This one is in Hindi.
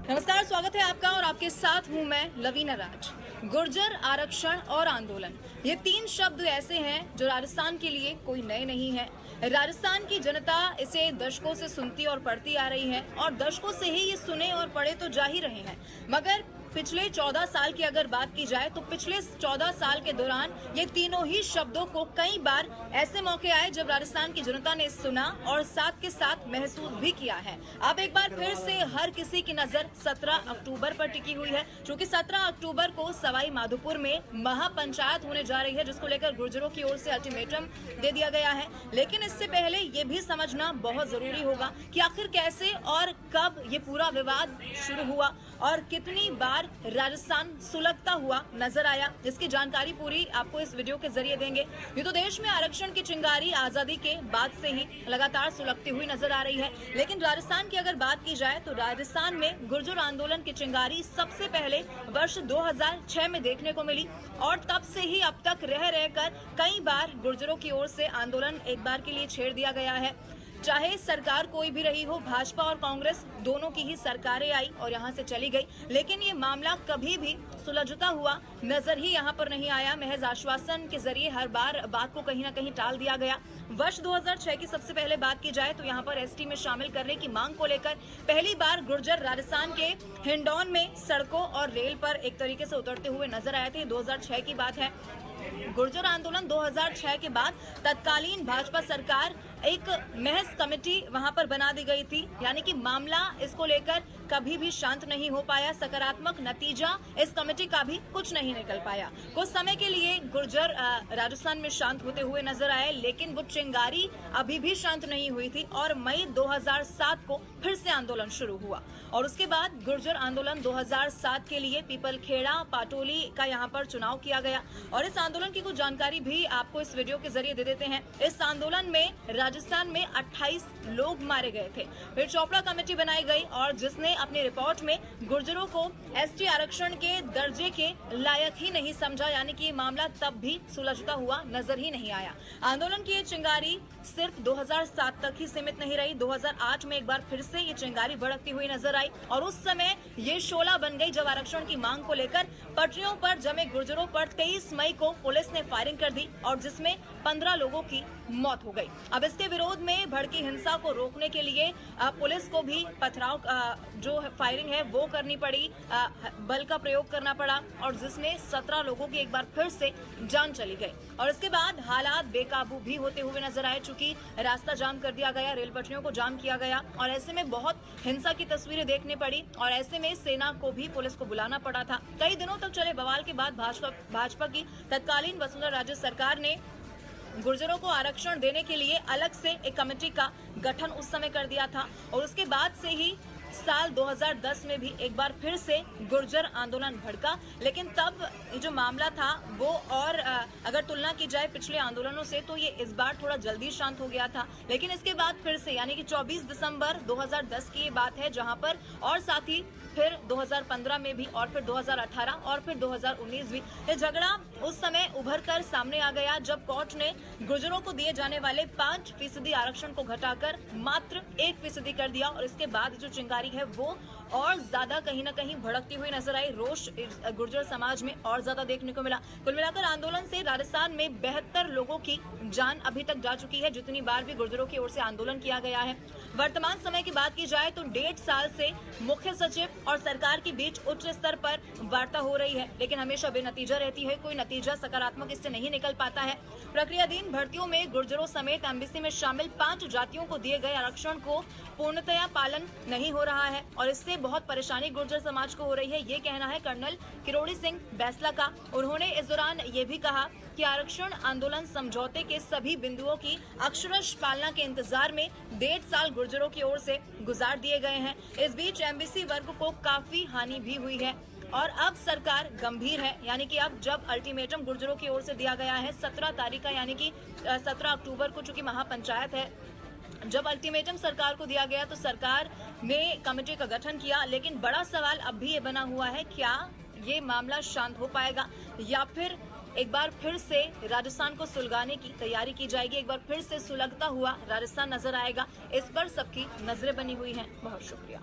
नमस्कार, स्वागत है आपका और आपके साथ हूं मैं लवीना राज। गुर्जर आरक्षण और आंदोलन, ये तीन शब्द ऐसे हैं जो राजस्थान के लिए कोई नए नहीं है। राजस्थान की जनता इसे दशकों से सुनती और पढ़ती आ रही है और दशकों से ही ये सुने और पढ़े तो जा ही रहे हैं। मगर पिछले 14 साल की अगर बात की जाए तो पिछले 14 साल के दौरान ये तीनों ही शब्दों को कई बार ऐसे मौके आए जब राजस्थान की जनता ने सुना और साथ के साथ महसूस भी किया है। अब एक बार फिर से हर किसी की नजर 17 अक्टूबर पर टिकी हुई है, क्योंकि 17 अक्टूबर को सवाई माधोपुर में महापंचायत होने जा रही है, जिसको लेकर गुर्जरों की ओर से अल्टीमेटम दे दिया गया है। लेकिन इससे पहले ये भी समझना बहुत जरूरी होगा कि आखिर कैसे और कब ये पूरा विवाद शुरू हुआ और कितनी बार राजस्थान सुलगता हुआ नजर आया, जिसकी जानकारी पूरी आपको इस वीडियो के जरिए देंगे। ये तो देश में आरक्षण की चिंगारी आजादी के बाद से ही लगातार सुलगती हुई नजर आ रही है, लेकिन राजस्थान की अगर बात की जाए तो राजस्थान में गुर्जर आंदोलन की चिंगारी सबसे पहले वर्ष 2006 में देखने को मिली और तब से ही अब तक रह रहकर कई बार गुर्जरों की ओर से आंदोलन एक बार के लिए छेड़ दिया गया है। चाहे सरकार कोई भी रही हो, भाजपा और कांग्रेस दोनों की ही सरकारें आई और यहां से चली गई, लेकिन ये मामला कभी भी सुलझता हुआ नजर ही यहां पर नहीं आया। महज आश्वासन के जरिए हर बार बात को कहीं ना कहीं टाल दिया गया। वर्ष 2006 की सबसे पहले बात की जाए तो यहां पर एसटी में शामिल करने की मांग को लेकर पहली बार गुर्जर राजस्थान के हिंडौन में सड़कों और रेल पर एक तरीके से उतरते हुए नजर आए थे। 2006 की बात है। गुर्जर आंदोलन 2006 के बाद तत्कालीन भाजपा सरकार एक महज कमेटी वहां पर बना दी गई थी, यानी कि मामला इसको लेकर कभी भी शांत नहीं हो पाया। सकारात्मक नतीजा इस कमेटी का भी कुछ नहीं निकल पाया। कुछ समय के लिए गुर्जर राजस्थान में शांत होते हुए नजर आए, लेकिन वो चिंगारी अभी भी शांत नहीं हुई थी और मई 2007 को फिर से आंदोलन शुरू हुआ और उसके बाद गुर्जर आंदोलन 2007 के लिए पीपलखेड़ा पाटोली का यहाँ पर चुनाव किया गया और इस आंदोलन की कुछ जानकारी भी आपको इस वीडियो के जरिए दे देते हैं। इस आंदोलन में राजस्थान में 28 लोग मारे गए थे। फिर चोपड़ा कमेटी बनाई गई और जिसने अपनी रिपोर्ट में गुर्जरों को एसटी आरक्षण के दर्जे के लायक ही नहीं समझा, यानी कि ये मामला तब भी सुलझता हुआ नजर ही नहीं आया। आंदोलन की ये चिंगारी सिर्फ 2007 तक ही सीमित नहीं रही। 2008 में एक बार फिर से ये चिंगारी भड़कती हुई नजर आई और उस समय ये शोला बन गई जब आरक्षण की मांग को लेकर पटरियों पर जमे गुर्जरों पर 23 मई को पुलिस ने फायरिंग कर दी और जिसमें 15 लोगों की मौत हो गई। अब इसके विरोध में भड़की हिंसा को रोकने के लिए पुलिस को भी पथराव जो फायरिंग है वो करनी पड़ी, बल का प्रयोग करना पड़ा और जिसमें 17 लोगों की एक बार फिर से जान चली गई और इसके बाद हालात बेकाबू भी होते हुए नजर आए, चूंकि रास्ता जाम कर दिया गया, रेल पटरियों को जाम किया गया और ऐसे में बहुत हिंसा की तस्वीरें देखने पड़ी और ऐसे में सेना को भी पुलिस को बुलाना पड़ा था। कई दिनों तक चले बवाल के बाद भाजपा की तत्कालीन वसुंधरा राजे सरकार ने गुर्जरों को आरक्षण देने के लिए अलग से एक कमेटी का गठन उस समय कर दिया था और उसके बाद से ही साल 2010 में भी एक बार फिर से गुर्जर आंदोलन भड़का, लेकिन तब जो मामला था वो और अगर तुलना की जाए पिछले आंदोलनों से तो ये इस बार थोड़ा जल्दी शांत हो गया था। लेकिन इसके बाद फिर से यानी कि 24 दिसंबर 2010 की ये बात है, जहां पर और साथ ही फिर 2015 में भी और फिर 2018 और फिर 2019 भी ये झगड़ा उस समय उभर कर सामने आ गया जब कोर्ट ने गुर्जरों को दिए जाने वाले 5% आरक्षण को घटाकर मात्र 1% कर दिया और इसके बाद जो चिंगारी है वो और ज्यादा कहीं ना कहीं भड़कती हुई नजर आई। रोष गुर्जर समाज में और ज्यादा देखने को मिला। कुल मिलाकर आंदोलन से राजस्थान में 72 लोगों की जान अभी तक जा चुकी है, जितनी बार भी गुर्जरों की ओर से आंदोलन किया गया है। वर्तमान समय की बात की जाए तो 1.5 साल से मुख्य सचिव और सरकार के बीच उच्च स्तर पर वार्ता हो रही है, लेकिन हमेशा बेनतीजा रहती है। कोई नतीजा सकारात्मक इससे नहीं निकल पाता है। प्रक्रियाधीन भर्तियों में गुर्जरों समेत एमबीसी में शामिल 5 जातियों को दिए गए आरक्षण को पूर्णतया पालन नहीं हो रहा है और इससे बहुत परेशानी गुर्जर समाज को हो रही है। ये कहना है कर्नल किरोड़ी सिंह बैसला का। उन्होंने इस दौरान ये भी कहा कि आरक्षण आंदोलन समझौते के सभी बिंदुओं की अक्षरश पालना के इंतजार में 1.5 साल गुर्जरों की ओर से गुजार दिए गए हैं। इस बीच एमबीसी वर्ग को काफी हानि भी हुई है और अब सरकार गंभीर है, यानी कि अब जब अल्टीमेटम गुर्जरों की ओर से दिया गया है 17 तारीख का, यानी कि 17 अक्टूबर को चूंकि महापंचायत है, जब अल्टीमेटम सरकार को दिया गया तो सरकार ने कमेटी का गठन किया, लेकिन बड़ा सवाल अब भी ये बना हुआ है, क्या ये मामला शांत हो पाएगा या फिर एक बार फिर से राजस्थान को सुलगाने की तैयारी की जाएगी, एक बार फिर से सुलगता हुआ राजस्थान नजर आएगा। इस पर सबकी नजरें बनी हुई हैं। बहुत शुक्रिया।